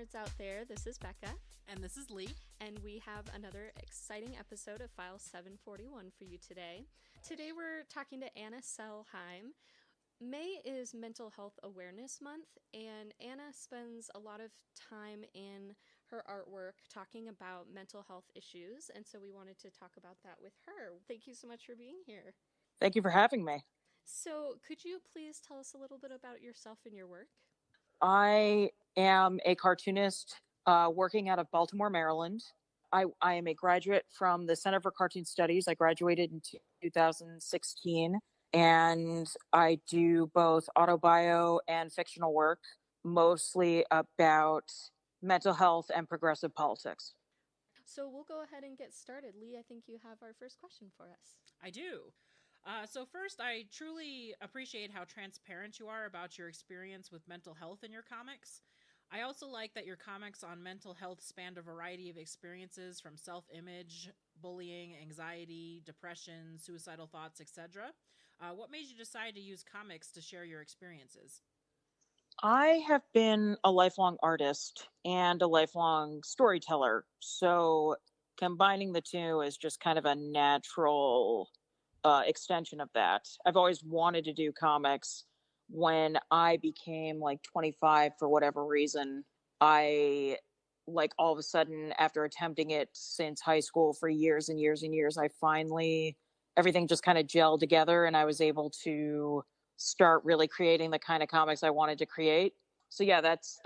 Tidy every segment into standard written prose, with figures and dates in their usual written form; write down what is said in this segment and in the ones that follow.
nerds out there. This is Becca. And this is Leigh. And we have another exciting episode of File 741 for you today. Today we're talking to Anna Sellheim. May is Mental Health Awareness Month, and Anna spends a lot of time in her artwork talking about mental health issues, and so we wanted to talk about that with her. Thank you so much for being here. Thank you for having me. So could you please tell us a little bit about yourself and your work? I am a cartoonist working out of Baltimore, Maryland. I am a graduate from the Center for Cartoon Studies. I graduated in 2016, and I do both autobio and fictional work, mostly about mental health and progressive politics. So we'll go ahead and get started. Leigh, I think you have our first question for us. I do. So first, I truly appreciate how transparent you are about your experience with mental health in your comics. I also like that your comics on mental health spanned a variety of experiences from self-image, bullying, anxiety, depression, suicidal thoughts, etc. What made you decide to use comics to share your experiences? I have been a lifelong artist and a lifelong storyteller. So combining the two is just kind of a natural extension of that. I've always wanted to do comics. When I became like 25 for whatever reason, I like all of a sudden, after attempting it since high school for years and years and years, I finally everything just kind of gelled together and I was able to start really creating the kind of comics I wanted to create. So yeah, that's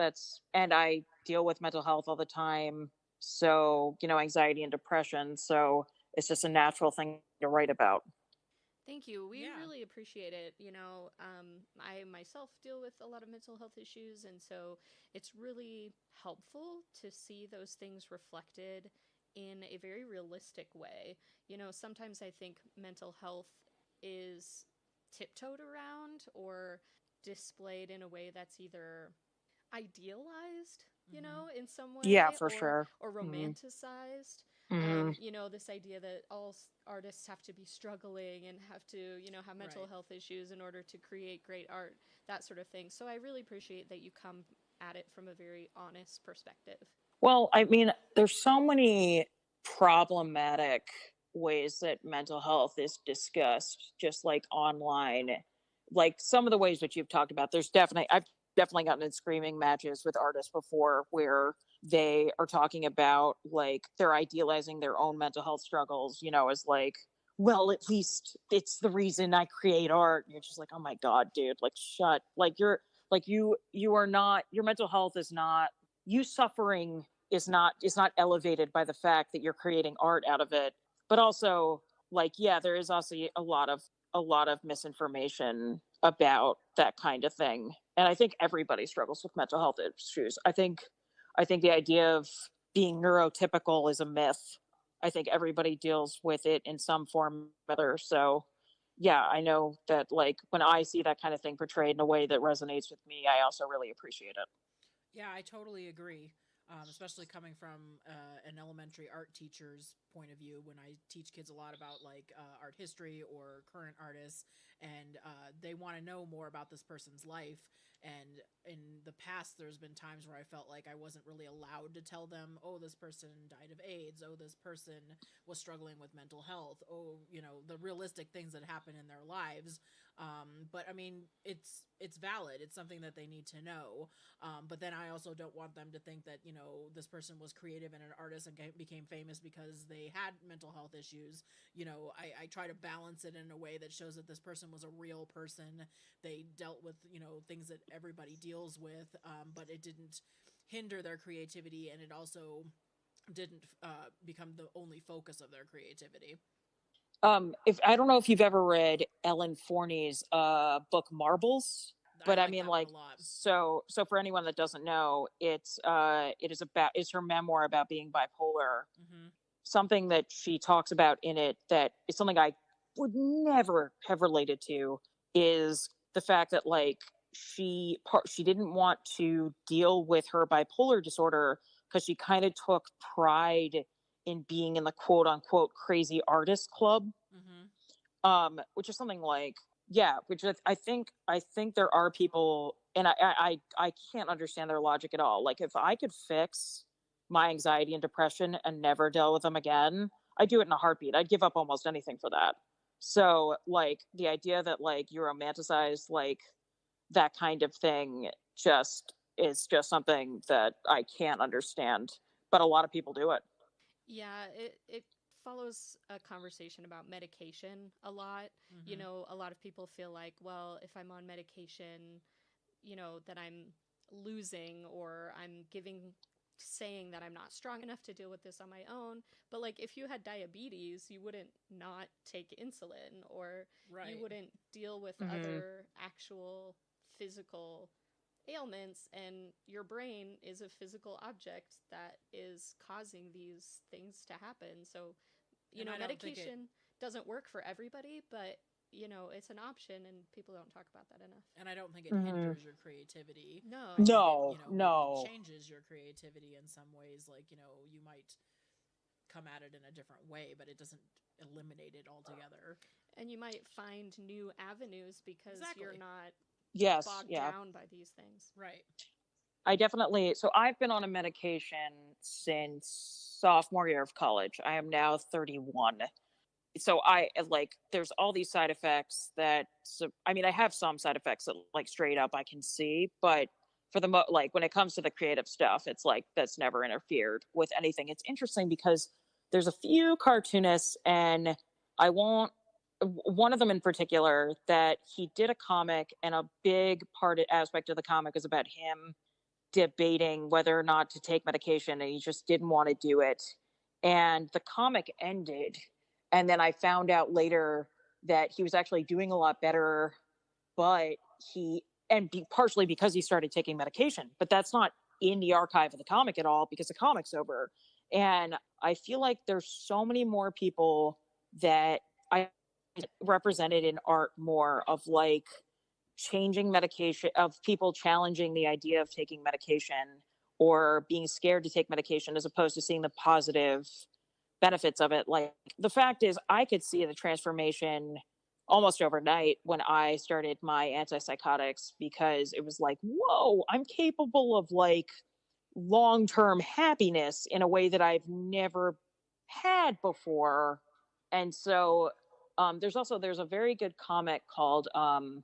and I deal with mental health all the time. So, anxiety and depression. So it's just a natural thing to write about. Thank you. We really appreciate it. I myself deal with a lot of mental health issues, and so it's really helpful to see those things reflected in a very realistic way. Sometimes I think mental health is tiptoed around or displayed in a way that's either idealized, in some way, Yeah, for sure. or romanticized. Mm-hmm. This idea that all artists have to be struggling and have to, have mental health issues in order to create great art, that sort of thing. So I really appreciate that you come at it from a very honest perspective. Well, I mean, there's so many problematic ways that mental health is discussed, just like online. Like some of the ways that you've talked about, I've definitely gotten in screaming matches with artists before where they are talking about like they're idealizing their own mental health struggles, as like, well, at least it's the reason I create art. And you're just like, oh my God, dude, like shut, like you are not, your mental health is not, you suffering is not elevated by the fact that you're creating art out of it. But also, like, yeah, there is also a lot of misinformation about that kind of thing. And I think everybody struggles with mental health issues. I think the idea of being neurotypical is a myth. I think everybody deals with it in some form or other. So yeah, I know that like when I see that kind of thing portrayed in a way that resonates with me, I also really appreciate it. Yeah, I totally agree. Especially coming from an elementary art teacher's point of view, when I teach kids a lot about like art history or current artists, and they want to know more about this person's life. And in the past, there's been times where I felt like I wasn't really allowed to tell them, oh, this person died of AIDS. Oh, this person was struggling with mental health. Oh, the realistic things that happen in their lives. But I mean, it's valid. It's something that they need to know. But then I also don't want them to think that, this person was creative and an artist and became famous because they had mental health issues. I try to balance it in a way that shows that this person was a real person. They dealt with, things that everybody deals with, but it didn't hinder their creativity, and it also didn't become the only focus of their creativity. If I don't know if you've ever read Ellen Forney's book Marbles, but I like mean that one like a lot. so for anyone that doesn't know, it's her memoir about being bipolar. Mm-hmm. Something that she talks about in it that is something I would never have related to is the fact that like she didn't want to deal with her bipolar disorder because she kind of took pride in being in the quote unquote crazy artist club, Mm-hmm. which is something like Yeah, which I think there are people, and I can't understand their logic at all. Like, if I could fix my anxiety and depression and never deal with them again, I'd do it in a heartbeat. I'd give up almost anything for that. So, like, the idea that like you romanticize like that kind of thing just is just something that I can't understand. But a lot of people do it. Yeah, it follows a conversation about medication a lot. You Mm-hmm. know, a lot of people feel like, well, if I'm on medication, that I'm losing, or I'm saying that I'm not strong enough to deal with this on my own. But like, if you had diabetes, you wouldn't not take insulin, or you Right. wouldn't deal with Hmm. other actual physical ailments, and your brain is a physical object that is causing these things to happen. So, And I don't think it medication doesn't work for everybody, but it's an option, and people don't talk about that enough. and I don't think it Hmm. hinders your creativity. I No. think it, No, maybe no. changes your creativity in some ways. Like, you might come at it in a different way, but it doesn't eliminate it altogether. And you might find new avenues because you're Exactly. not Yes, bogged yeah. down by these things. Right. I definitely, so I've been on a medication since sophomore year of college. I am now 31. So like, there's all these side effects that, so, I mean, I have some side effects that like straight up I can see, but for like when it comes to the creative stuff, it's like that's never interfered with anything. It's interesting because there's a few cartoonists, and I won't, one of them in particular, that he did a comic, and a big aspect of the comic is about him debating whether or not to take medication, and he just didn't want to do it. And the comic ended, and then I found out later that he was actually doing a lot better, but partially because he started taking medication. But that's not in the archive of the comic at all because the comic's over. And I feel like there's so many more people that I represented in art more of like changing medication, of people challenging the idea of taking medication or being scared to take medication as opposed to seeing the positive benefits of it. Like, the fact is, I could see the transformation almost overnight when I started my antipsychotics, because it was like, whoa, I'm capable of like long-term happiness in a way that I've never had before. And so there's a very good comic called on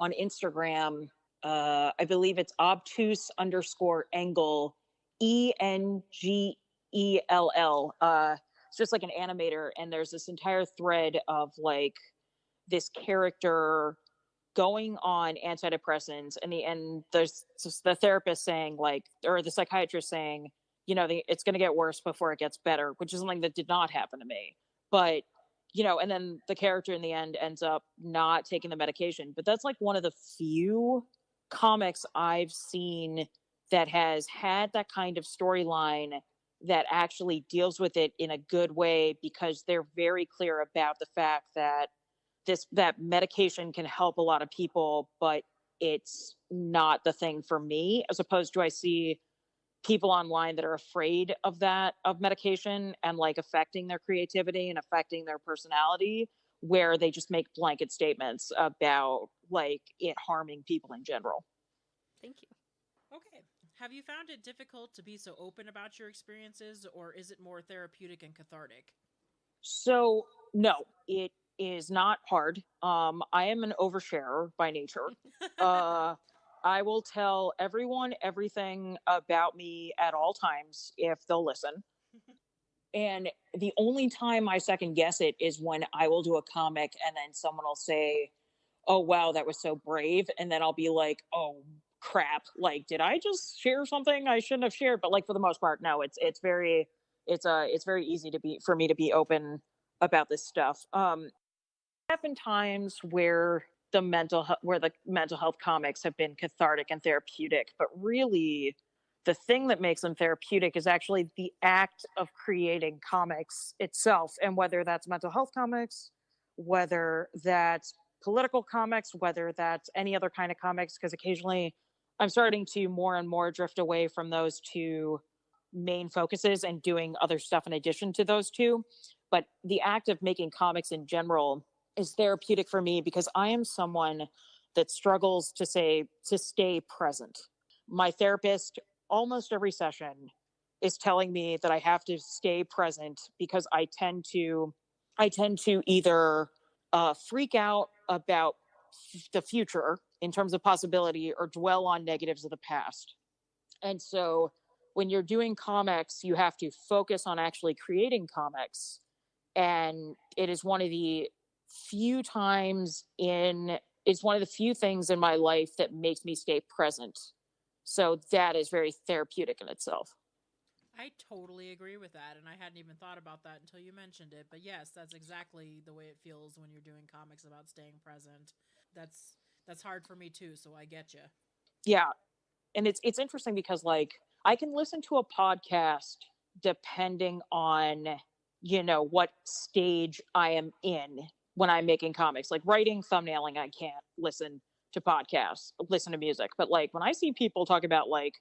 Instagram, I believe it's obtuse underscore angle, Engell. It's just like an animator, and there's this entire thread of like this character going on antidepressants, and there's the therapist saying like, or the psychiatrist saying, it's going to get worse before it gets better, which is something that did not happen to me. But and then the character in the end ends up not taking the medication. But that's like one of the few comics I've seen that has had that kind of storyline that actually deals with it in a good way, because they're very clear about the fact that that medication can help a lot of people, but it's not the thing for me. As opposed to, I see people online that are afraid of medication and like affecting their creativity and affecting their personality, where they just make blanket statements about like it harming people in general. Thank you. Okay. Have you found it difficult to be so open about your experiences, or is it more therapeutic and cathartic? So no, it is not hard. I am an oversharer by nature. Uh, I will tell everyone everything about me at all times if they'll listen. And the only time I second guess it is when I will do a comic and then someone will say, "Oh wow, that was so brave," and then I'll be like, "Oh crap! Like, did I just share something I shouldn't have shared?" But like, for the most part, no. It's very easy to be for me to be open about this stuff. Have been times where the mental health comics have been cathartic and therapeutic, but really the thing that makes them therapeutic is actually the act of creating comics itself. And whether that's mental health comics, whether that's political comics, whether that's any other kind of comics, because occasionally I'm starting to more and more drift away from those two main focuses and doing other stuff in addition to those two. But the act of making comics in general is therapeutic for me because I am someone that struggles to stay present. My therapist almost every session is telling me that I have to stay present because I tend to either freak out about the future in terms of possibility or dwell on negatives of the past. And so when you're doing comics, you have to focus on actually creating comics. And it is one of the few times in it's one of the few things in my life that makes me stay present. So that is very therapeutic in itself. I totally agree with that, and I hadn't even thought about that until you mentioned it. But yes, that's exactly the way it feels when you're doing comics about staying present. That's that's hard for me too, so I get you. Yeah, and it's interesting because like I can listen to a podcast depending on what stage I am in when I'm making comics. Like writing, thumbnailing, I can't listen to podcasts, listen to music. But like when I see people talk about like,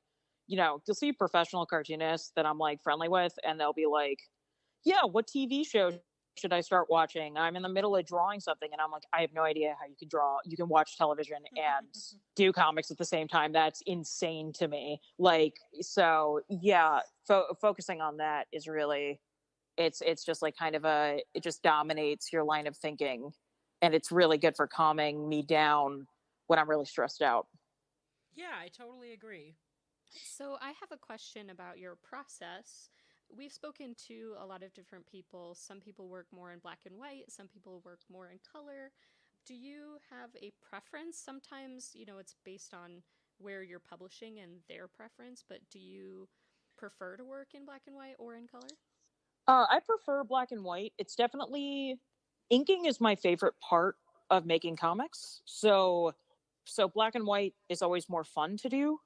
you'll see professional cartoonists that I'm like friendly with, and they'll be like, yeah, what TV show should I start watching? I'm in the middle of drawing something and I'm like, I have no idea how you can draw. You can watch television and do comics at the same time. That's insane to me. Like, so yeah, focusing on that is really, it's just like kind of it just dominates your line of thinking. And it's really good for calming me down when I'm really stressed out. Yeah, I totally agree. So, I have a question about your process. We've spoken to a lot of different people. Some people work more in black and white, some people work more in color. Do you have a preference? Sometimes, it's based on where you're publishing and their preference, but do you prefer to work in black and white or in color? I prefer black and white. It's definitely inking is my favorite part of making comics. So black and white is always more fun to do.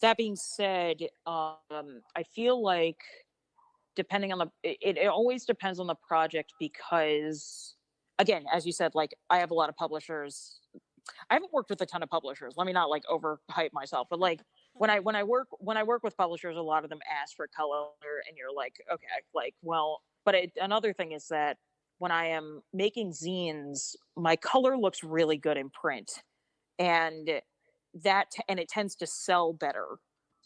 That being said, I feel like depending on it always depends on the project because again, as you said, like I have a lot of publishers. I haven't worked with a ton of publishers. Let me not like overhype myself, but like when I work with publishers, a lot of them ask for color, and you're like, okay, like well, but another thing is that when I am making zines, my color looks really good in print, and and it tends to sell better.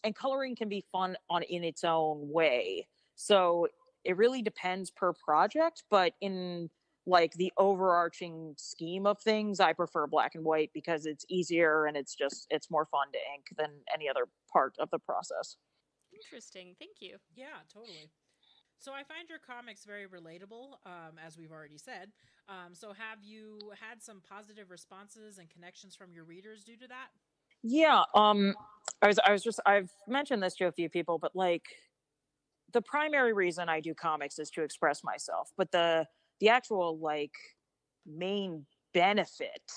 And coloring can be fun on in its own way. So it really depends per project, but in like the overarching scheme of things, I prefer black and white because it's easier and it's more fun to ink than any other part of the process. Interesting. Thank you. Yeah, totally. So I find your comics very relatable, as we've already said. So have you had some positive responses and connections from your readers due to that? Yeah, I've mentioned this to a few people, but like the primary reason I do comics is to express myself, but the actual like main benefit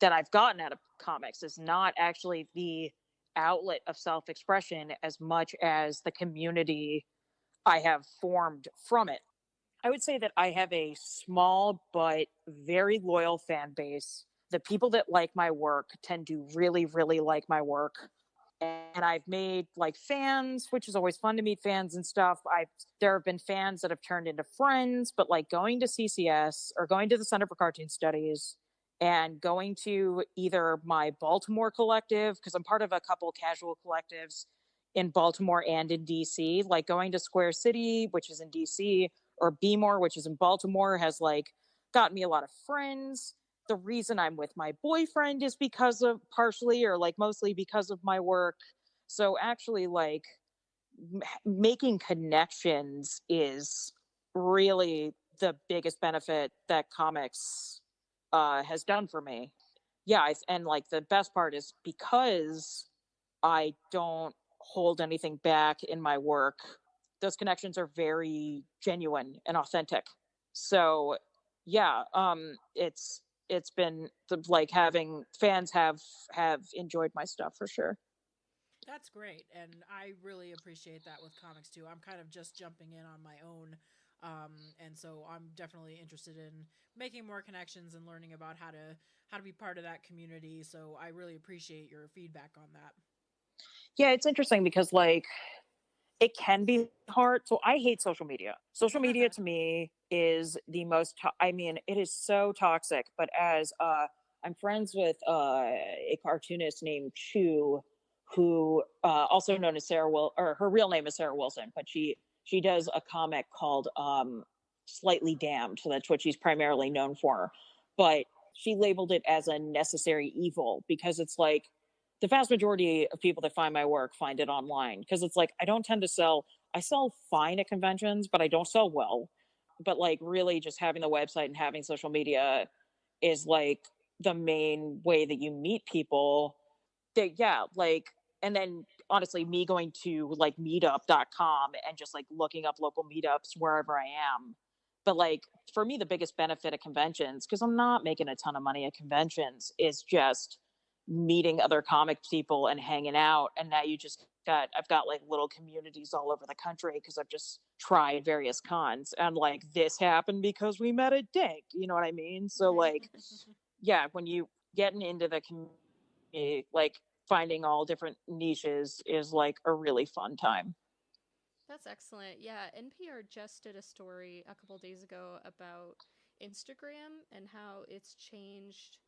that I've gotten out of comics is not actually the outlet of self-expression as much as the community I have formed from it. I would say that I have a small but very loyal fan base. The people that like my work tend to really, really like my work. And I've made like fans, which is always fun to meet fans and stuff. There have been fans that have turned into friends, but like going to CCS or going to the Center for Cartoon Studies and going to either my Baltimore collective, because I'm part of a couple casual collectives in Baltimore and in DC, like going to Square City, which is in DC, or Bmore, which is in Baltimore, has like gotten me a lot of friends. The reason I'm with my boyfriend is because of partially or like mostly because of my work. So actually, like making connections is really the biggest benefit that comics has done for me. Yeah, and like the best part is because I don't hold anything back in my work. Those connections are very genuine and authentic. So, yeah, it's been like having fans have enjoyed my stuff for sure. That's great, and I really appreciate that with comics too. I'm kind of just jumping in on my own, and so I'm definitely interested in making more connections and learning about how to be part of that community. So I really appreciate your feedback on that. Yeah, it's interesting because like it can be hard. So I hate social media. Social media to me is the most, I mean, it is so toxic. But as I'm friends with a cartoonist named Chu, who also known as Sarah Will, or her real name is Sarah Wilson, but she does a comic called Slightly Damned. So that's what she's primarily known for. But she labeled it as a necessary evil because it's like the vast majority of people that find my work find it online because it's like I don't tend to sell. I sell fine at conventions, but I don't sell well. But like really just having the website and having social media is like the main way that you meet people. That yeah, like and then honestly me going to like meetup.com and just like looking up local meetups wherever I am. But like for me the biggest benefit of conventions, because I'm not making a ton of money at conventions, is just meeting other comic people and hanging out. And now I've got like little communities all over the country because I've just tried various cons. And like this happened because we met at Dink. You know what I mean? So like yeah, when you getting into the community, like finding all different niches is like a really fun time. That's excellent. Yeah, NPR just did a story a couple days ago about Instagram and how it's changed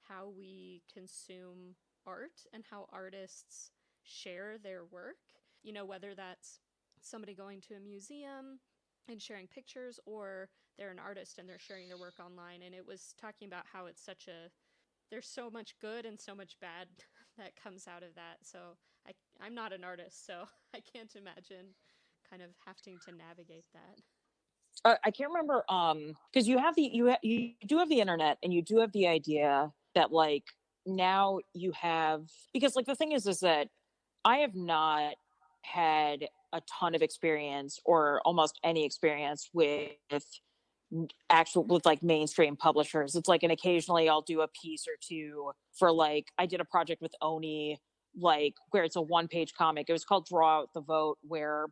how we consume art and how artists share their work. You know, whether that's somebody going to a museum and sharing pictures, or they're an artist and they're sharing their work online. And it was talking about how it's such a, there's so much good and so much bad that comes out of that. So I'm not an artist, so I can't imagine kind of having to navigate that. I can't remember because you do have the internet and you do have the idea that like now you have, because like the thing is that I have not had a ton of experience or almost any experience with actual with like mainstream publishers. It's like, and occasionally I'll do a piece or two for like I did a project with Oni, like where it's a one-page comic. It was called Draw Out the Vote, where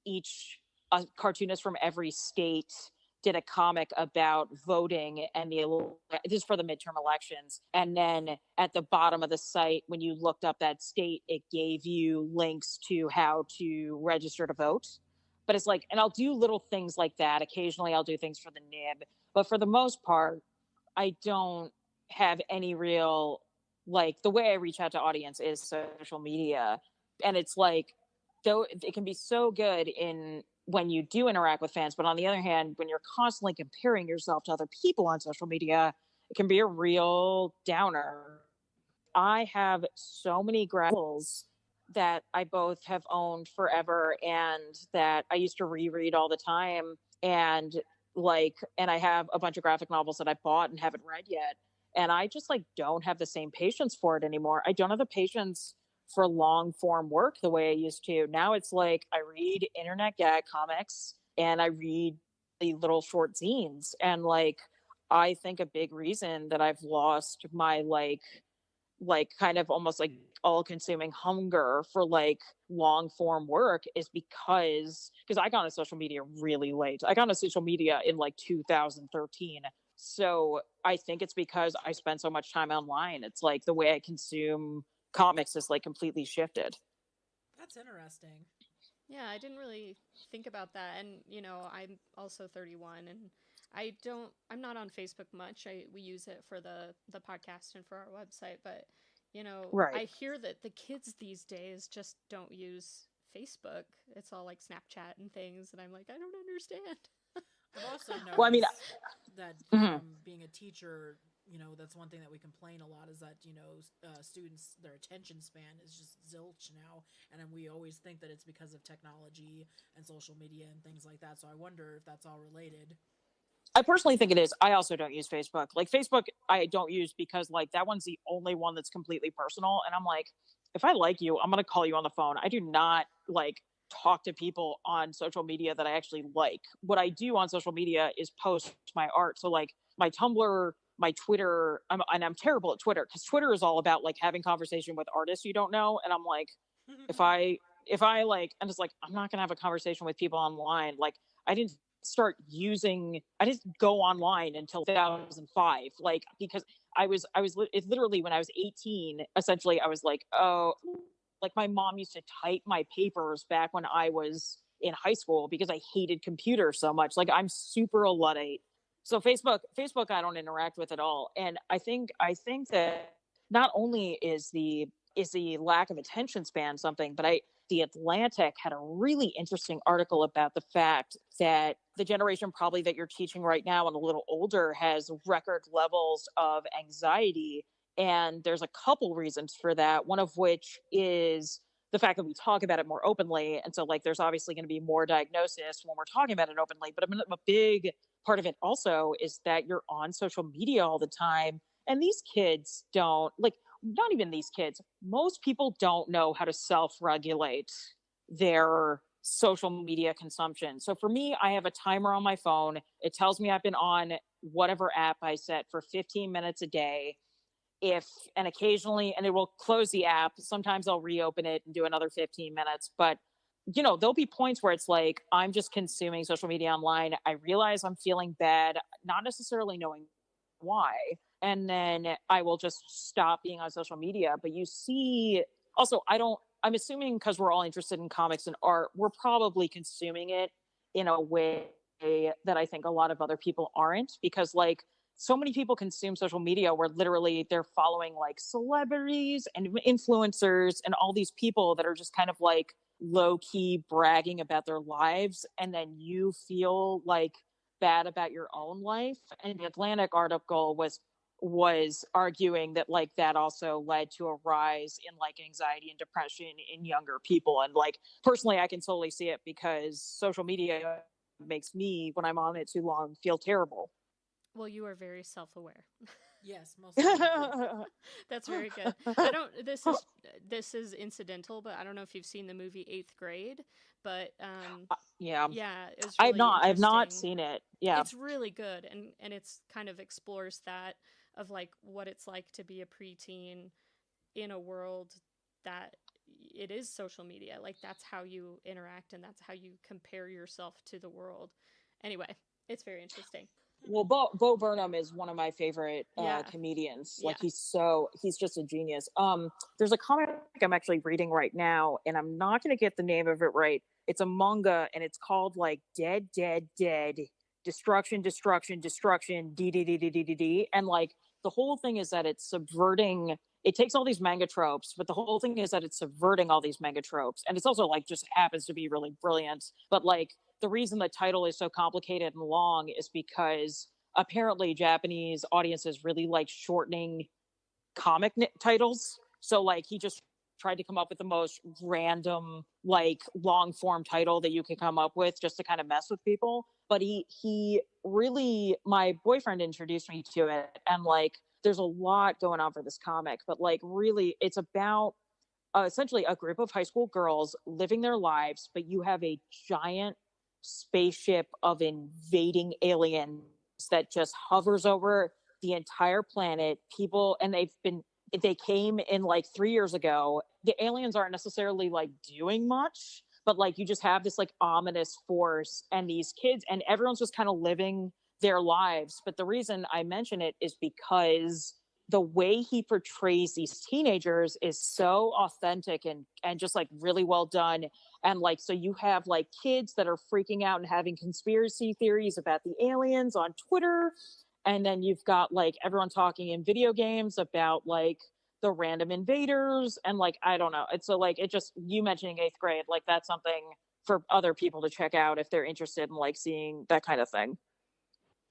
each a cartoonist from every state did a comic about voting and this is for the midterm elections. And then at the bottom of the site, when you looked up that state, it gave you links to how to register to vote. But it's like, and I'll do little things like that. Occasionally I'll do things for the nib, but for the most part, I don't have any real, like the way I reach out to audience is social media. And it's like, though it can be so good in when you do interact with fans, but on the other hand, when you're constantly comparing yourself to other people on social media, it can be a real downer. I have so many graphicals that I both have owned forever and that I used to reread all the time. And and I have a bunch of graphic novels that I bought and haven't read yet. And I just like don't have the same patience for it anymore. I don't have the patience for long form work the way I used to. Now it's like I read internet gag comics and I read the little short zines. And like, I think a big reason that I've lost my kind of almost like all consuming hunger for like long form work is because I got on social media really late. I got on social media in like 2013. So I think it's because I spend so much time online. It's like the way I consume comics is like completely shifted. That's interesting. Yeah, I didn't really think about that. And, you know, I'm also 31 and I'm not on Facebook much. We use it for the podcast and for our website, but you know, Right. I hear that the kids these days just don't use Facebook. It's all like Snapchat and things, and I'm like, I don't understand. I've also noticed Well, I mean, that mhm. from being a teacher, you know, that's one thing that we complain a lot is that, you know, students, their attention span is just zilch now. And then we always think that it's because of technology and social media and things like that. So I wonder if that's all related. I personally think it is. I also don't use Facebook. Like Facebook, I don't use because like that one's the only one that's completely personal. And I'm like, if I like you, I'm gonna call you on the phone. I do not like talk to people on social media that I actually like. What I do on social media is post my art. So like my Tumblr, my Twitter, and I'm terrible at Twitter because Twitter is all about like having conversation with artists you don't know. And I'm like, if I like, I'm just like, I'm not gonna have a conversation with people online. Like I didn't go online until 2005, like because I was it literally when I was 18 essentially I was like, oh, Like my mom used to type my papers back when I was in high school because I hated computers so much. Like I'm super a Luddite. So Facebook I don't interact with at all. And I think that not only is the lack of attention span something, but I the Atlantic had a really interesting article about the fact that the generation probably that you're teaching right now and a little older has record levels of anxiety. And there's a couple reasons for that, one of which is the fact that we talk about it more openly. And so, like, there's obviously going to be more diagnosis when we're talking about it openly. But a big part of it also is that you're on social media all the time. And these kids don't, like, not even these kids, most people don't know how to self regulate their social media consumption. So for me, I have a timer on my phone. It tells me I've been on whatever app I set for 15 minutes a day. If and occasionally, and it will close the app. Sometimes I'll reopen it and do another 15 minutes. But there'll be points where it's like I'm just consuming social media online. I realize I'm feeling bad, not necessarily knowing why. And then I will just stop being on social media. But you see, also, I'm assuming because we're all interested in comics and art, we're probably consuming it in a way that I think a lot of other people aren't, because like so many people consume social media where literally they're following like celebrities and influencers and all these people that are just kind of like low key bragging about their lives. And then you feel like bad about your own life. And the Atlantic article was arguing that like that also led to a rise in like anxiety and depression in younger people. And like personally I can totally see it because social media makes me, when I'm on it too long, feel terrible. Well, you are very self-aware. Yes, most definitely. That's very good. I don't. This is incidental, but I don't know if you've seen the movie Eighth Grade. But yeah, yeah, it was I've really not interesting. seen it. Yeah, It's really good, and it's kind of explores that of like what it's like to be a preteen in a world that it is social media. Like that's how you interact, and that's how you compare yourself to the world. Anyway, it's very interesting. well, Bo Burnham is one of my favorite Yeah, comedians. yeah. Like he's just a genius. There's a comic I'm actually reading right now, and I'm not going to get the name of it right. It's a manga, and it's called like Dead, Dead, Dead, Destruction, Destruction, Destruction, D D D D D D D, and like the whole thing is that it's subverting. It takes all these manga tropes, but the whole thing is that it's subverting all these manga tropes, and it's also like just happens to be really brilliant. But like the reason the title is so complicated and long is because apparently Japanese audiences really like shortening titles. So like he just tried to come up with the most random like long form title that you can come up with just to kind of mess with people. But he really, my boyfriend introduced me to it, and like there's a lot going on for this comic, but like really it's about essentially a group of high school girls living their lives, but you have a giant spaceship of invading aliens that just hovers over the entire planet. People, and they came in like 3 years ago. The aliens aren't necessarily like doing much, but like you just have this like ominous force, and these kids, and everyone's just kind of living their lives. But the reason I mention it is because the way he portrays these teenagers is so authentic and just like really well done. And like so you have like kids that are freaking out and having conspiracy theories about the aliens on Twitter, and then you've got like everyone talking in video games about like the random invaders. And like I don't know, it's so like it just, you mentioning Eighth Grade, like that's something for other people to check out if they're interested in like seeing that kind of thing.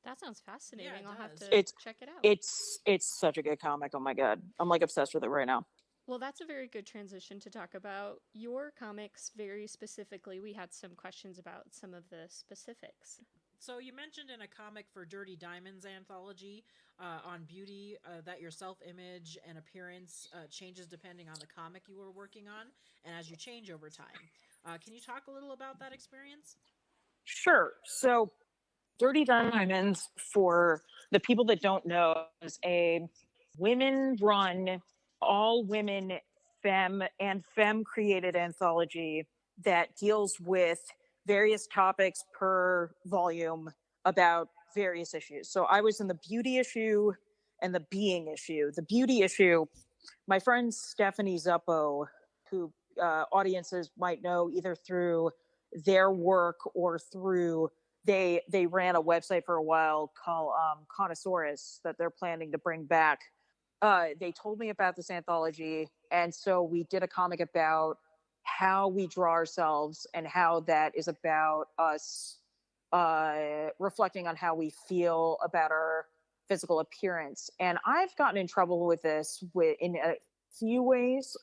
That sounds fascinating. Yeah, it I'll have does. to it's check it out. it's such a good comic. Oh my god, I'm like obsessed with it right now. Well, that's a very good transition to talk about your comics very specifically. We had some questions about some of the specifics. So you mentioned in a comic for Dirty Diamonds anthology on beauty that your self-image and appearance changes depending on the comic you were working on and as you change over time. Can you talk a little about that experience? Sure. So Dirty Diamonds, for the people that don't know, is a women run, all women, femme created anthology that deals with various topics per volume about various issues. So I was in the beauty issue and the being issue. The beauty issue, my friend Stephanie Zuppo, who audiences might know either through their work or through they ran a website for a while called Connosaurus that they're planning to bring back. They told me about this anthology, and so we did a comic about how we draw ourselves and how that is about us reflecting on how we feel about our physical appearance. And I've gotten in trouble with this in a few ways.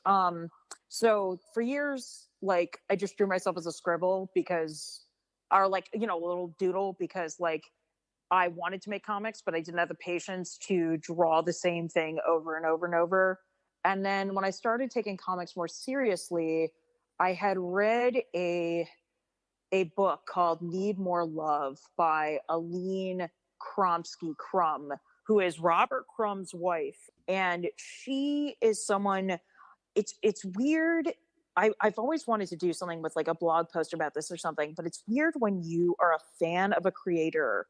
So for years, like I just drew myself as a scribble because, or like, a little doodle because like I wanted to make comics, but I didn't have the patience to draw the same thing over and over and over. And then when I started taking comics more seriously, I had read a book called Need More Love by Aline Kromsky Crumb, who is Robert Crumb's wife. And she is someone, it's weird. I've always wanted to do something with like a blog post about this or something, but it's weird when you are a fan of a creator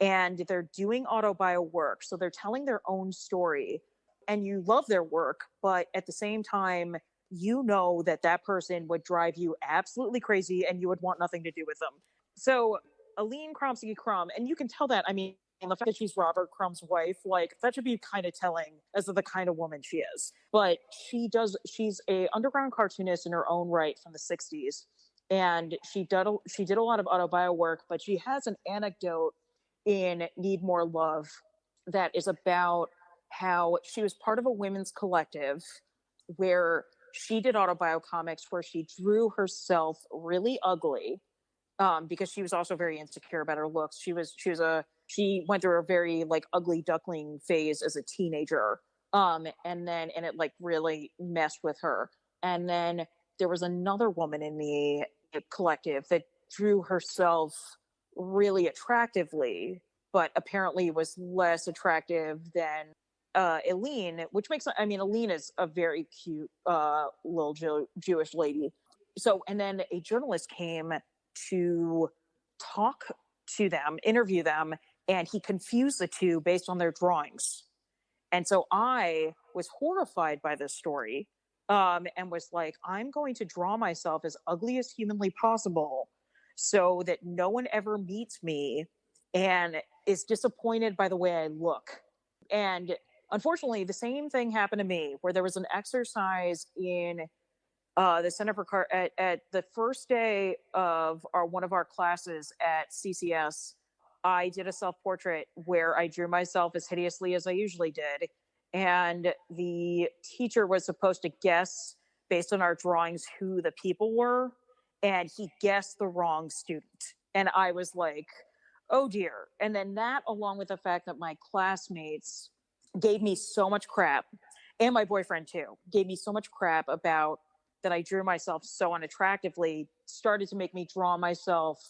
and they're doing autobio work. So they're telling their own story and you love their work, but at the same time, you know that that person would drive you absolutely crazy and you would want nothing to do with them. So Aline Kromsky Crumb, and you can tell that, I mean, the fact that she's Robert Crumb's wife, like that should be kind of telling as to the kind of woman she is. But she's a underground cartoonist in her own right from the 60s. And she did a lot of autobio work, but she has an anecdote in Need More Love that is about how she was part of a women's collective where she did autobio comics where she drew herself really ugly because she was also very insecure about her looks. She went through a very like ugly duckling phase as a teenager. And it like really messed with her. And then there was another woman in the collective that drew herself really attractively, but apparently was less attractive than Aline, which makes, I mean, Aline is a very cute little Jewish lady. So, and then a journalist came to talk to them, interview them, and he confused the two based on their drawings. And so I was horrified by this story and was like, I'm going to draw myself as ugly as humanly possible so that no one ever meets me and is disappointed by the way I look. And unfortunately, the same thing happened to me where there was an exercise in the Center for at the first day of one of our classes at CCS. I did a self-portrait where I drew myself as hideously as I usually did. And the teacher was supposed to guess based on our drawings who the people were. And he guessed the wrong student. And I was like, oh dear. And then that, along with the fact that my classmates gave me so much crap, and my boyfriend too, gave me so much crap about that I drew myself so unattractively, started to make me draw myself,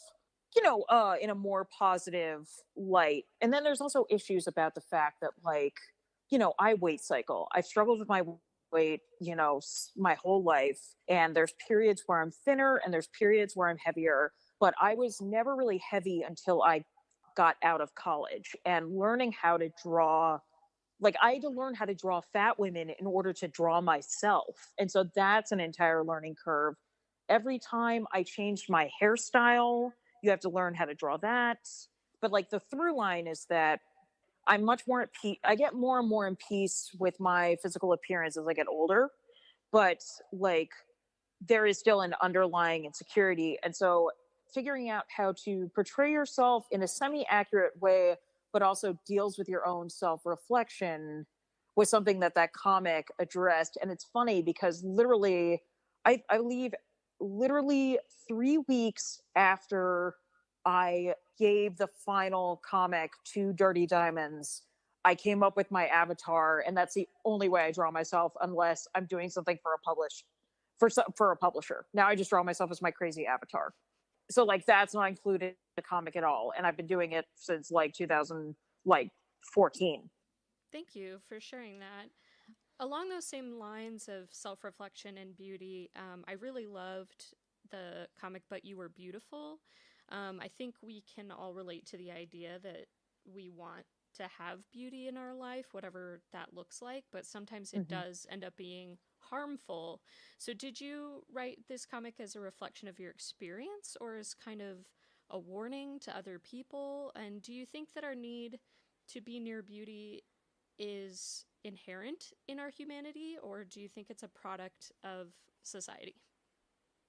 in a more positive light. And then there's also issues about the fact that, like, I weight cycle. I've struggled with my weight, my whole life. And there's periods where I'm thinner and there's periods where I'm heavier. But I was never really heavy until I got out of college and learning how to draw. Like, I had to learn how to draw fat women in order to draw myself. And so that's an entire learning curve. Every time I changed my hairstyle, you have to learn how to draw that. But like the through line is that I'm much more at peace. I get more and more in peace with my physical appearance as I get older. But like, there is still an underlying insecurity. And so figuring out how to portray yourself in a semi-accurate way, but also deals with your own self-reflection, was something that comic addressed. And it's funny because literally, I leave literally 3 weeks after I gave the final comic to Dirty Diamonds, I came up with my avatar, and that's the only way I draw myself unless I'm doing something for a publisher. Now I just draw myself as my crazy avatar. So like that's not included in the comic at all, and I've been doing it since like 2014. Thank you for sharing that. Along those same lines of self-reflection and beauty, I really loved the comic But You Were Beautiful. I think we can all relate to the idea that we want to have beauty in our life, whatever that looks like, but sometimes it does end up being harmful. So did you write this comic as a reflection of your experience, or as kind of a warning to other people? And do you think that our need to be near beauty is inherent in our humanity, or do you think it's a product of society?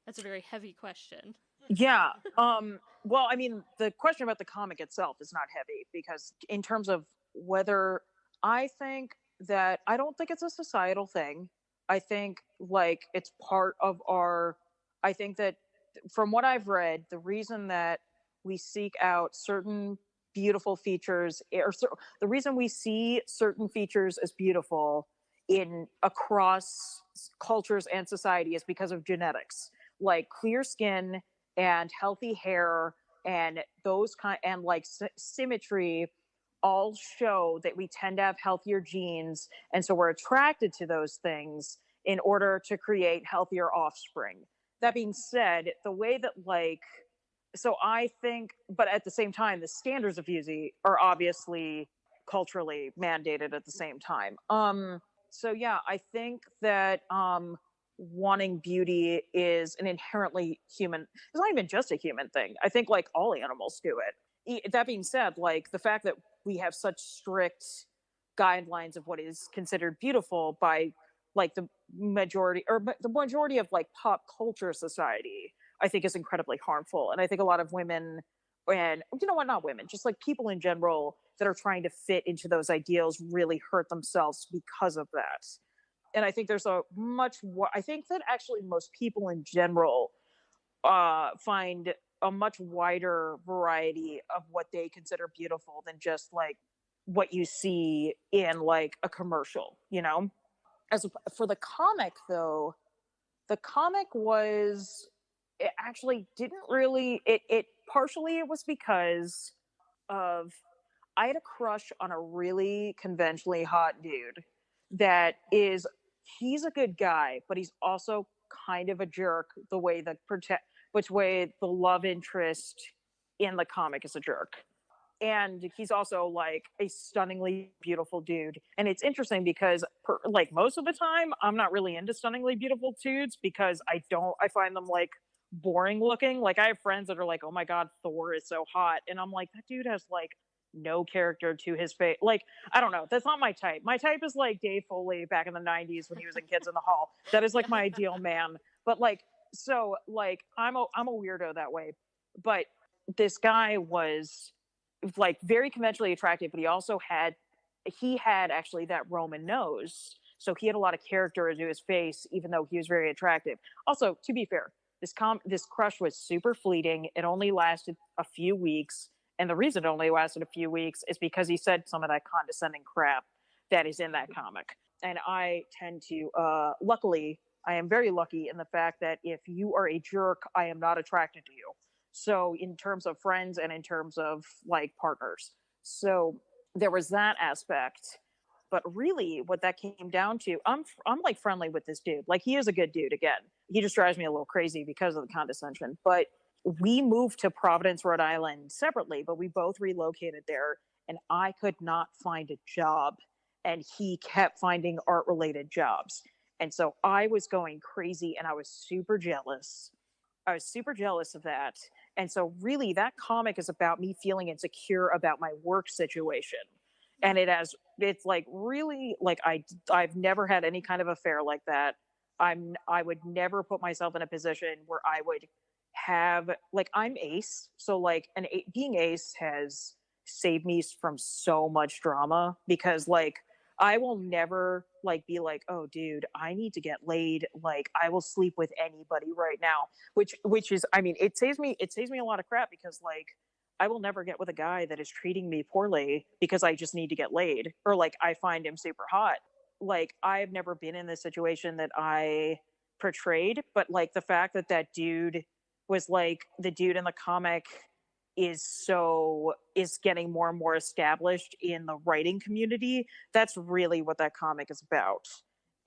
That's a very heavy question. Yeah. Well, I mean, the question about the comic itself is not heavy, because in terms of whether I think that, I don't think it's a societal thing. I think like it's part of our, I think that from what I've read, the reason that we seek out certain beautiful features, the reason we see certain features as beautiful in across cultures and society is because of genetics, like clear skin and healthy hair and those kind, and like symmetry, all show that we tend to have healthier genes, and so we're attracted to those things in order to create healthier offspring. That being said, the way that like, so I think, but at the same time, the standards of beauty are obviously culturally mandated at the same time. So yeah, I think that wanting beauty is an inherently human, it's not even just a human thing. I think like all animals do it. That being said, like the fact that we have such strict guidelines of what is considered beautiful by like the majority, or the majority of like pop culture society, I think is incredibly harmful. And I think a lot of women, and you know what, not women, just like people in general that are trying to fit into those ideals really hurt themselves because of that. And I think there's a much, I think that actually most people in general find a much wider variety of what they consider beautiful than just like what you see in like a commercial, you know? As for the comic though, the comic was, it actually didn't really, it partially it was because of, I had a crush on a really conventionally hot dude that is, he's a good guy, but he's also kind of a jerk the way the which way the love interest in the comic is a jerk. And he's also like a stunningly beautiful dude. And it's interesting because like most of the time I'm not really into stunningly beautiful dudes, because I find them like boring looking. Like I have friends that are like, oh my god, Thor is so hot, and I'm like, that dude has like no character to his face. Like, I don't know, that's not my type. My type is like Dave Foley back in the 90s when he was in Kids in the Hall. That is like my ideal man. But like, so like I'm a weirdo that way. But this guy was like very conventionally attractive, but he had actually that Roman nose, so he had a lot of character to his face, even though he was very attractive. Also, to be fair, this crush was super fleeting. It only lasted a few weeks, and the reason it only lasted a few weeks is because he said some of that condescending crap that is in that comic. And I tend to, luckily, I am very lucky in the fact that if you are a jerk, I am not attracted to you. So in terms of friends and in terms of like partners. So there was that aspect. But really what that came down to, I'm like friendly with this dude. Like he is a good dude again. He just drives me a little crazy because of the condescension. But we moved to Providence, Rhode Island separately, but we both relocated there, and I could not find a job, and he kept finding art related jobs. And so I was going crazy, and I was super jealous. I was super jealous of that. And so really that comic is about me feeling insecure about my work situation. And it's like really like I've never had any kind of affair like that. I would never put myself in a position where I would have, like, I'm ace. So like being ace has saved me from so much drama, because like I will never like be like, oh dude, I need to get laid. Like I will sleep with anybody right now, which is, I mean, it saves me a lot of crap, because like I will never get with a guy that is treating me poorly because I just need to get laid, or like I find him super hot. Like I've never been in this situation that I portrayed, but like the fact that that dude was like the dude in the comic is getting more and more established in the writing community. That's really what that comic is about.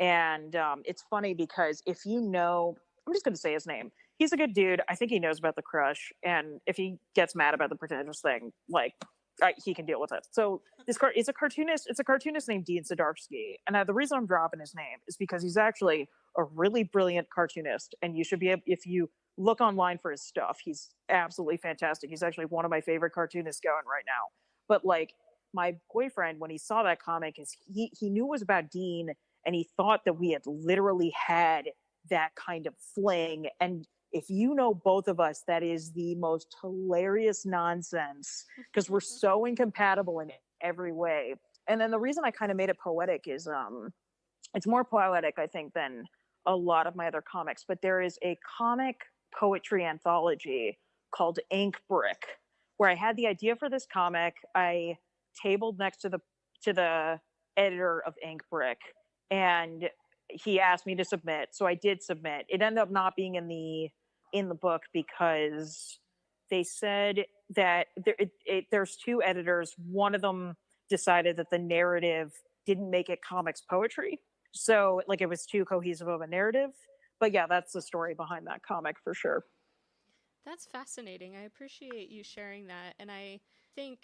And it's funny because if you know, I'm just going to say his name. He's a good dude. I think he knows about the crush. And if he gets mad about the pretentious thing, like, he can deal with it. So it's a cartoonist. It's a cartoonist named Dean Zdarsky, and the reason I'm dropping his name is because he's actually a really brilliant cartoonist, and you should be able, if you look online for his stuff, he's absolutely fantastic. He's actually one of my favorite cartoonists going right now. But like my boyfriend, when he saw that comic, is he knew it was about Dean, and he thought that we had literally had that kind of fling. And if you know both of us, that is the most hilarious nonsense because we're so incompatible in every way. And then the reason I kind of made it poetic is it's more poetic, I think, than a lot of my other comics. But there is a comic poetry anthology called Ink Brick, where I had the idea for this comic. I tabled next to the editor of Ink Brick, and he asked me to submit, so I did submit. It ended up not being in the book because they said that there's two editors. One of them decided that the narrative didn't make it comics poetry, so like it was too cohesive of a narrative. But yeah, that's the story behind that comic for sure. That's fascinating. I appreciate you sharing that. And I think,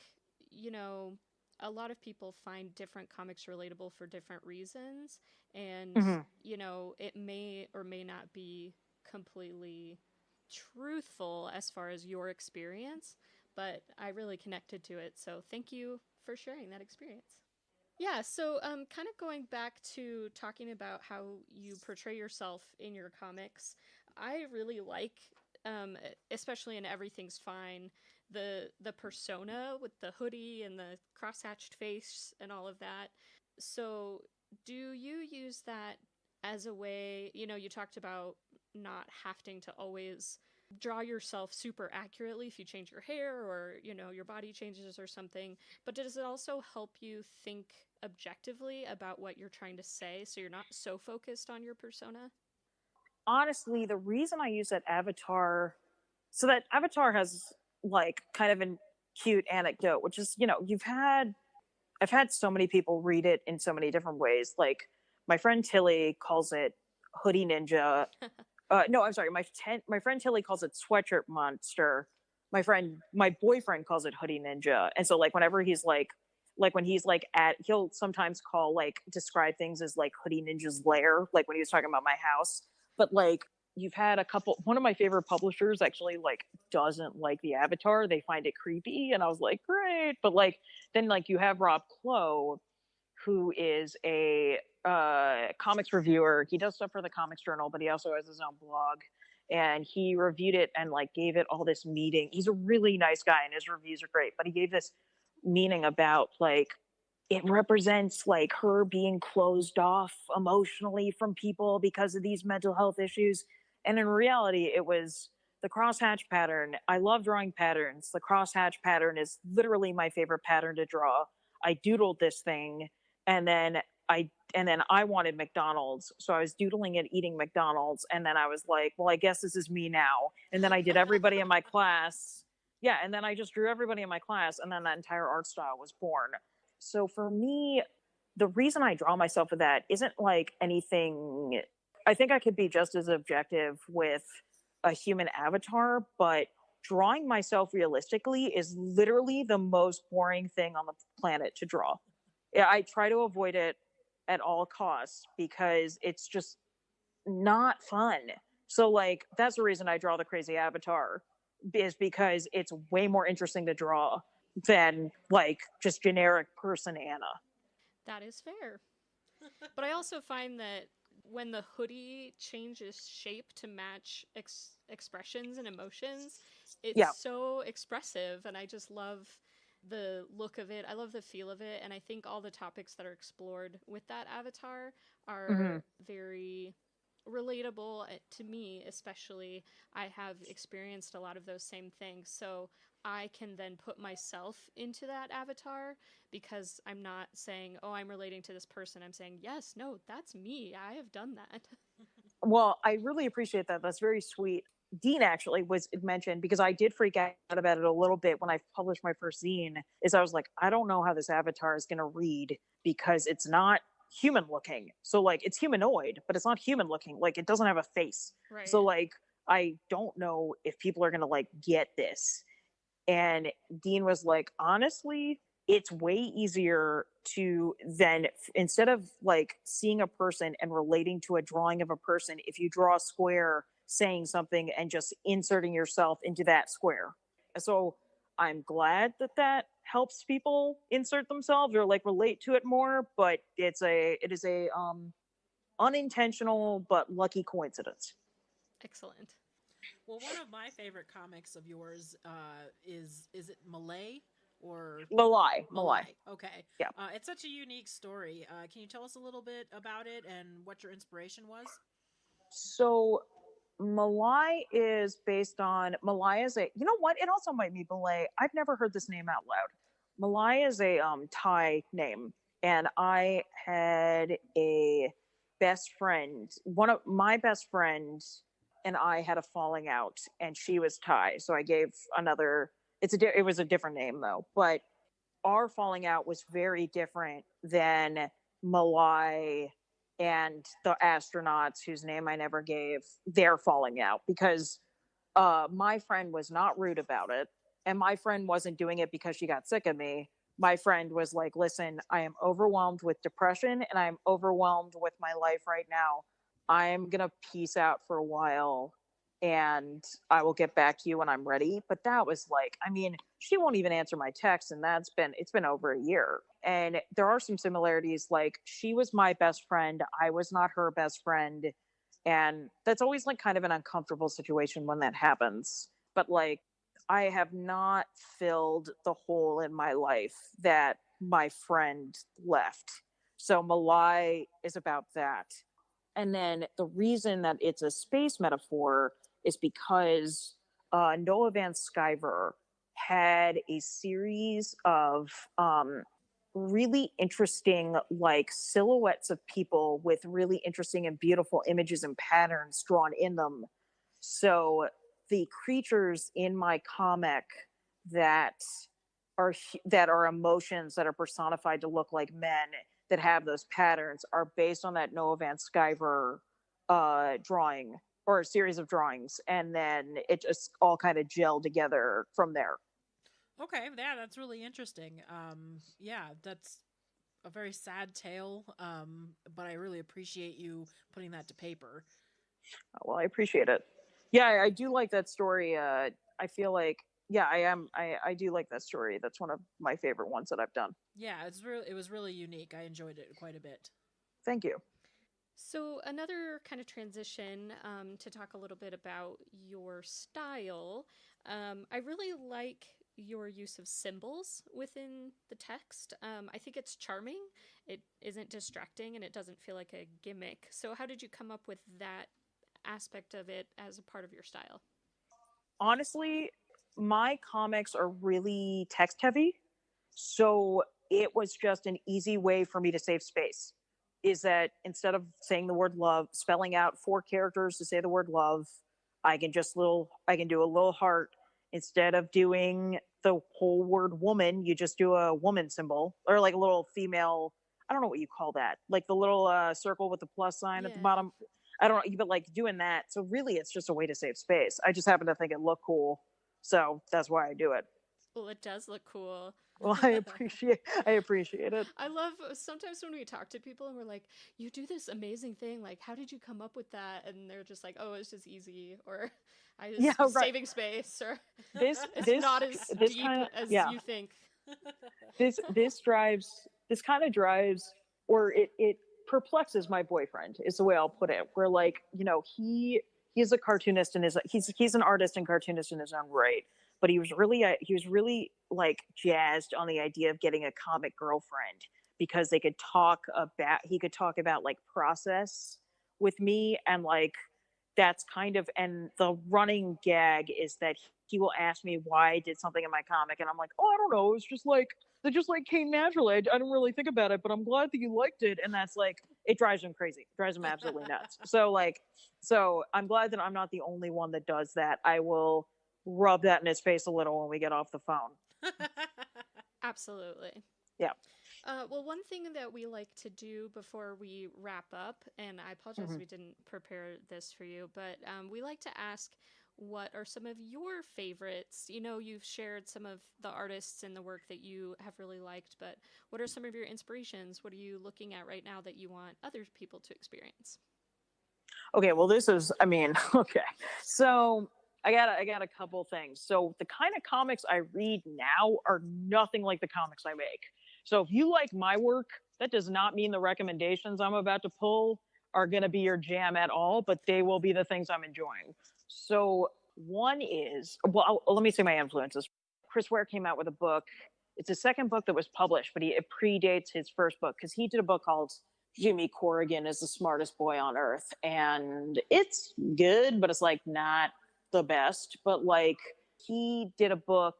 you know, a lot of people find different comics relatable for different reasons. And, you know, it may or may not be completely truthful as far as your experience, but I really connected to it. So thank you for sharing that experience. Yeah, so kind of going back to talking about how you portray yourself in your comics, I really like, especially in Everything's Fine, the persona with the hoodie and the crosshatched face and all of that. So do you use that as a way, you know, you talked about not having to always draw yourself super accurately if you change your hair or, you know, your body changes or something, but does it also help you think objectively about what you're trying to say so you're not so focused on your persona? Honestly, the reason I use that avatar, so that avatar has like kind of a cute anecdote, which is, you know, I've had so many people read it in so many different ways. Like my friend Tilly calls it Hoodie Ninja. No, I'm sorry. My friend Tilly calls it Sweatshirt Monster. My boyfriend calls it Hoodie Ninja. And so like whenever he's like when he's like he'll sometimes call like describe things as like Hoodie Ninja's lair, like when he was talking about my house. But like you've had one of my favorite publishers actually like doesn't like the avatar. They find it creepy, and I was like, great. But like then like you have Rob Clow, who is a comics reviewer. He does stuff for the Comics Journal, but he also has his own blog. And he reviewed it and like gave it all this meaning. He's a really nice guy, and his reviews are great. But he gave this meaning about like it represents like her being closed off emotionally from people because of these mental health issues. And in reality, it was the crosshatch pattern. I love drawing patterns. The crosshatch pattern is literally my favorite pattern to draw. I doodled this thing, and then I wanted McDonald's, so I was doodling it eating McDonald's, and then I was like, well, I guess this is me now. And then I did everybody in my class. Yeah, and then I just drew everybody in my class, and then that entire art style was born. So for me, the reason I draw myself with that isn't like anything. I think I could be just as objective with a human avatar, but drawing myself realistically is literally the most boring thing on the planet to draw. Yeah, I try to avoid it at all costs because it's just not fun. So like that's the reason I draw the crazy avatar, is because it's way more interesting to draw than like just generic person Anna. That is fair. But I also find that when the hoodie changes shape to match expressions and emotions, it's so expressive, and I just love the look of it. I love the feel of it, and I think all the topics that are explored with that avatar are very relatable to me, especially. I have experienced a lot of those same things, so I can then put myself into that avatar because I'm not saying, oh, I'm relating to this person. I'm saying, yes, no, that's me. I have done that. Well, I really appreciate that. That's very sweet. Dean actually was mentioned because I did freak out about it a little bit when I published my first zine. Is I was like, I don't know how this avatar is going to read because it's not human looking. So like it's humanoid, but it's not human looking. Like it doesn't have a face. Right. So like I don't know if people are going to like get this. And Dean was like, honestly, it's way easier to then instead of like seeing a person and relating to a drawing of a person, if you draw a square saying something and just inserting yourself into that square. So I'm glad that that helps people insert themselves or like relate to it more, but it is a unintentional but lucky coincidence. Excellent. Well, one of my favorite comics of yours is it Malay or Malai, Malai. Malay? Okay, Yeah. it's such a unique story. Can you tell us a little bit about it and what your inspiration was? So Malai is based on Malai is a, you know what? It also might be Malay. I've never heard this name out loud. Malai is a Thai name, and I had a best friend. One of my best friends and I had a falling out, and she was Thai, so I gave another. It was a different name though, but our falling out was very different than Malai and the astronauts whose name I never gave their falling out because my friend was not rude about it. And my friend wasn't doing it because she got sick of me. My friend was like, listen, I am overwhelmed with depression and I'm overwhelmed with my life right now. I'm going to peace out for a while and I will get back to you when I'm ready. But that was like, I mean, she won't even answer my text. And it's been over a year. And there are some similarities. Like, she was my best friend. I was not her best friend. And that's always like kind of an uncomfortable situation when that happens. But like, I have not filled the hole in my life that my friend left. So Malai is about that. And then the reason that it's a space metaphor is because Noah Van Sciver had a series of really interesting like silhouettes of people with really interesting and beautiful images and patterns drawn in them. So the creatures in my comic that are that are emotions that are personified to look like men that have those patterns are based on that Noah Van Sciver drawing or a series of drawings, and then it just all kind of gelled together from there. Okay, yeah, that's really interesting. Yeah, that's a very sad tale, but I really appreciate you putting that to paper. Well, I appreciate it. Yeah, I do like that story. I feel like yeah, I am. I do like that story. That's one of my favorite ones that I've done. Yeah, it was really unique. I enjoyed it quite a bit. Thank you. So, another kind of transition to talk a little bit about your style. I really like your use of symbols within the text. I think it's charming. It isn't distracting and it doesn't feel like a gimmick. So, how did you come up with that aspect of it as a part of your style? Honestly, my comics are really text heavy. So it was just an easy way for me to save space. Is that instead of saying the word love, spelling out four characters to say the word love, I can do a little heart. Instead of doing the whole word woman, you just do a woman symbol or like a little female, I don't know what you call that. Like the little circle with the plus sign at the Yeah. bottom. I don't know, but like doing that. So really it's just a way to save space. I just happen to think it looked cool. So that's why I do it. Well, it does look cool. Well, I appreciate it. I love sometimes when we talk to people and we're like, "You do this amazing thing. Like, how did you come up with that?" And they're just like, "Oh, it's just easy," or "I Yeah, just right. saving space," or This "It's this not as this deep kind of as yeah. you think." This kind of drives or it perplexes my boyfriend is the way I'll put it. Where like, you know, he's a cartoonist and he's an artist and cartoonist in his own right. But he was really like jazzed on the idea of getting a comic girlfriend because he could talk about like process with me and like that's kind of and the running gag is that he will ask me why I did something in my comic and I'm like, oh, I don't know, it's just like that just like came naturally. I didn't really think about it, but I'm glad that you liked it. And that's like it drives him crazy. It drives him absolutely nuts. So I'm glad that I'm not the only one that does that. I will rub that in his face a little when we get off the phone. Absolutely. Yeah. Well, one thing that we like to do before we wrap up, and I apologize we didn't prepare this for you, but we like to ask what are some of your favorites? You know, you've shared some of the artists and the work that you have really liked, but what are some of your inspirations? What are you looking at right now that you want other people to experience? Okay, well, this is, I mean, okay. So I got a couple things. So the kind of comics I read now are nothing like the comics I make. So if you like my work, that does not mean the recommendations I'm about to pull are going to be your jam at all, but they will be the things I'm enjoying. So one is, well, let me say my influences. Chris Ware came out with a book. It's the second book that was published, but it predates his first book because he did a book called Jimmy Corrigan is the smartest boy on earth. And it's good, but it's like not the best. But like he did a book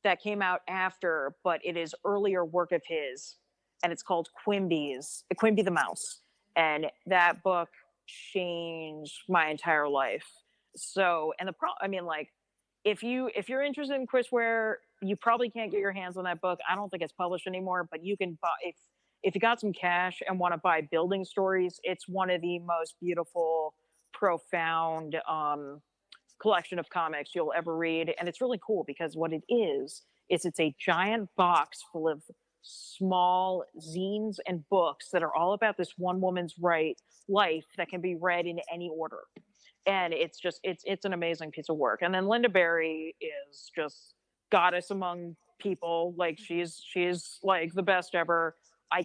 that came out after, but it is earlier work of his. And it's called Quimby the Mouse. And that book changed my entire life. So, and I mean, like, if you're interested in Chris Ware, you probably can't get your hands on that book. I don't think it's published anymore, but you can buy if you got some cash and want to buy building stories. It's one of the most beautiful, profound collection of comics you'll ever read, and it's really cool because what it is it's a giant box full of small zines and books that are all about this one woman's life that can be read in any order, and it's an amazing piece of work. And then Linda Berry is just goddess among people. Like she's like the best ever. I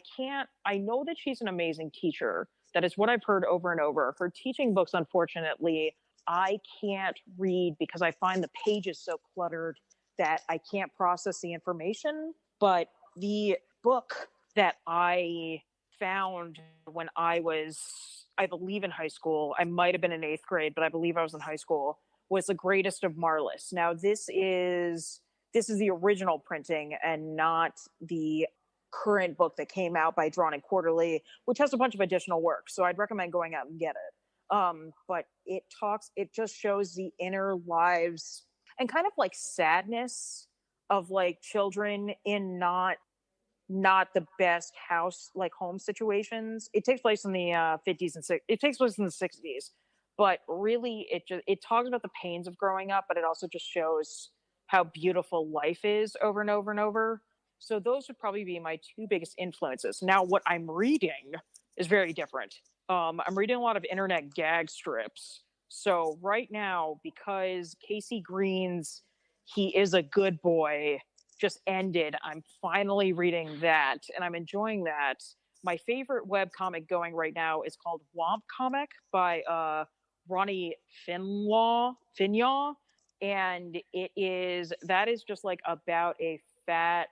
know that she's an amazing teacher. That is what I've heard over and over. Her teaching books, unfortunately, I can't read because I find the pages so cluttered that I can't process the information. But the book that I found when I believe in high school, I might have been in eighth grade, but I believe I was in high school, was The Greatest of Marlis. Now, this is the original printing and not the current book that came out by Drawn and Quarterly, which has a bunch of additional work. So I'd recommend going out and get it. But it just shows the inner lives and kind of like sadness of like children in not the best home situations. It takes place in the 50s and 60s. It takes place in the 60s, but really it talks about the pains of growing up, but it also just shows how beautiful life is over and over and over. So those would probably be my two biggest influences. Now, what I'm reading is very different. I'm reading a lot of internet gag strips. So right now, because Casey Green's He Is a Good Boy just ended, I'm finally reading that, and I'm enjoying that. My favorite web comic going right now is called Womp Comic by Ronnie Finyaw, and that is just like about a fat,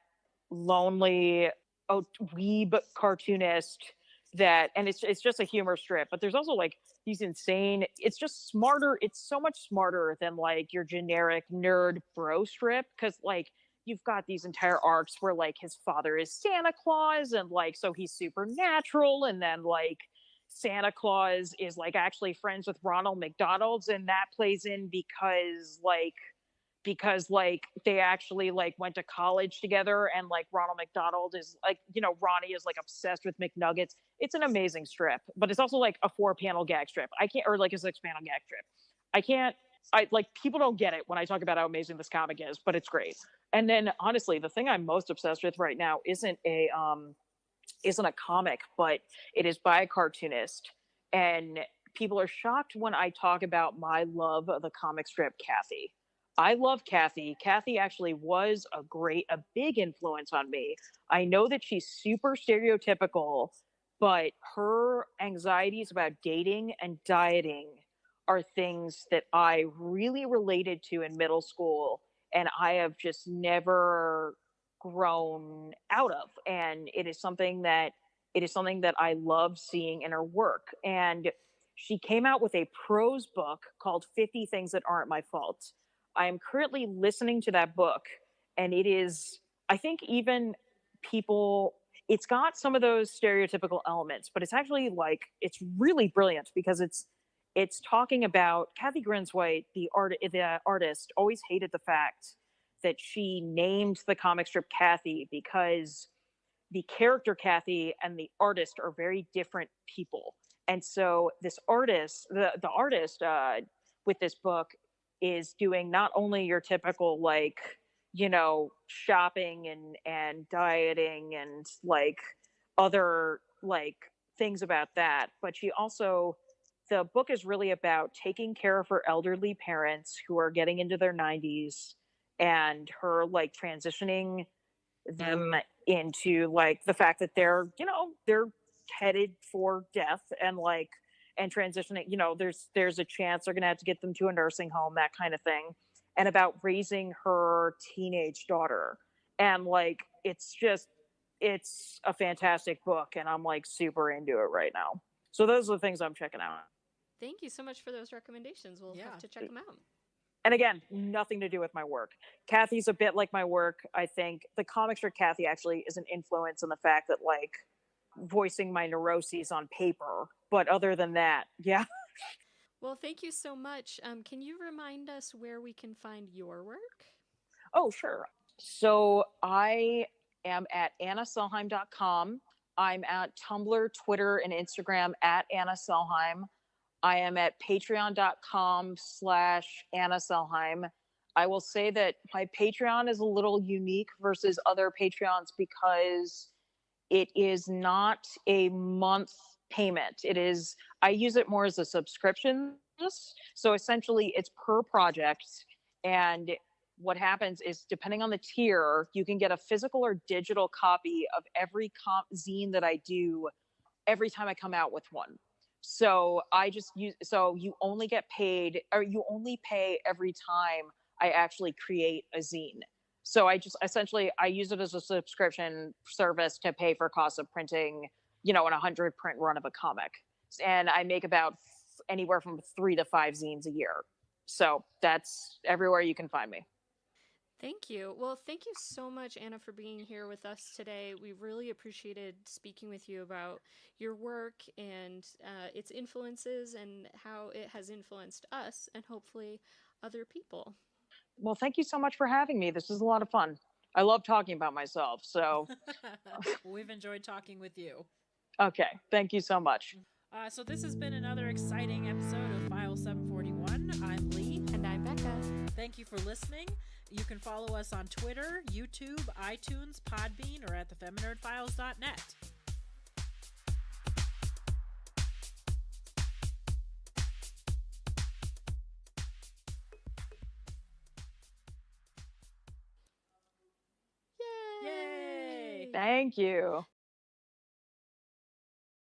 lonely weeb cartoonist and it's just a humor strip, but there's also like he's insane. It's just smarter. It's so much smarter than like your generic nerd bro strip, because like you've got these entire arcs where like his father is Santa Claus, and like so he's supernatural, and then like Santa Claus is like actually friends with Ronald McDonald's, and that plays in because they actually like went to college together, and like Ronald McDonald is like, Ronnie is like obsessed with McNuggets. It's an amazing strip, but it's also like a 4-panel gag strip. I can't, or like a 6-panel gag strip. I like, people don't get it when I talk about how amazing this comic is, but it's great. And then honestly, the thing I'm most obsessed with right now isn't a comic, but it is by a cartoonist. And people are shocked when I talk about my love of the comic strip Kathy. I love Kathy. Kathy actually was a big influence on me. I know that she's super stereotypical, but her anxieties about dating and dieting are things that I really related to in middle school, and I have just never grown out of. And it is something that I love seeing in her work. And she came out with a prose book called 50 Things That Aren't My Fault. I am currently listening to that book, and it is, I think, even people, it's got some of those stereotypical elements, but it's actually like, it's really brilliant because it's talking about Kathy Grinswhite, the artist, always hated the fact that she named the comic strip Kathy because the character Kathy and the artist are very different people. And so this artist, the artist with this book, is doing not only your typical like, shopping and dieting and like other like things about that, but she also the book is really about taking care of her elderly parents who are getting into their 90s and her like transitioning them into like the fact that they're headed for death and like and transitioning, there's a chance they're going to have to get them to a nursing home, that kind of thing, and about raising her teenage daughter. And like it's a fantastic book and I'm like super into it right now. So those are the things I'm checking out. Thank you so much for those recommendations. We'll have to check them out. And again, nothing to do with my work. Kathy's a bit like my work. I think the comic strip Kathy actually is an influence in the fact that like voicing my neuroses on paper. But other than that, yeah. Well, thank you so much. Can you remind us where we can find your work? Oh, sure. So I am at annasellheim.com. I'm at Tumblr, Twitter, and Instagram at Anna Sellheim. I am at patreon.com/Anna Sellheim. I will say that my Patreon is a little unique versus other Patreons because it is not a month payment. I use it more as a subscription. So essentially it's per project. And what happens is, depending on the tier, you can get a physical or digital copy of every zine that I do every time I come out with one. So you only get paid, or you only pay every time I actually create a zine. So I use it as a subscription service to pay for costs of printing, an 100 print run of a comic. And I make about anywhere from 3 to 5 zines a year. So that's everywhere you can find me. Thank you. Well, thank you so much, Anna, for being here with us today. We really appreciated speaking with you about your work and its influences and how it has influenced us and hopefully other people. Well, thank you so much for having me. This was a lot of fun. I love talking about myself. So we've enjoyed talking with you. Okay. Thank you so much. So this has been another exciting episode of File 741. I'm Leigh. And I'm Becca. Thank you for listening. You can follow us on Twitter, YouTube, iTunes, Podbean, or at thefeminerdfiles.net. Yay! Thank you.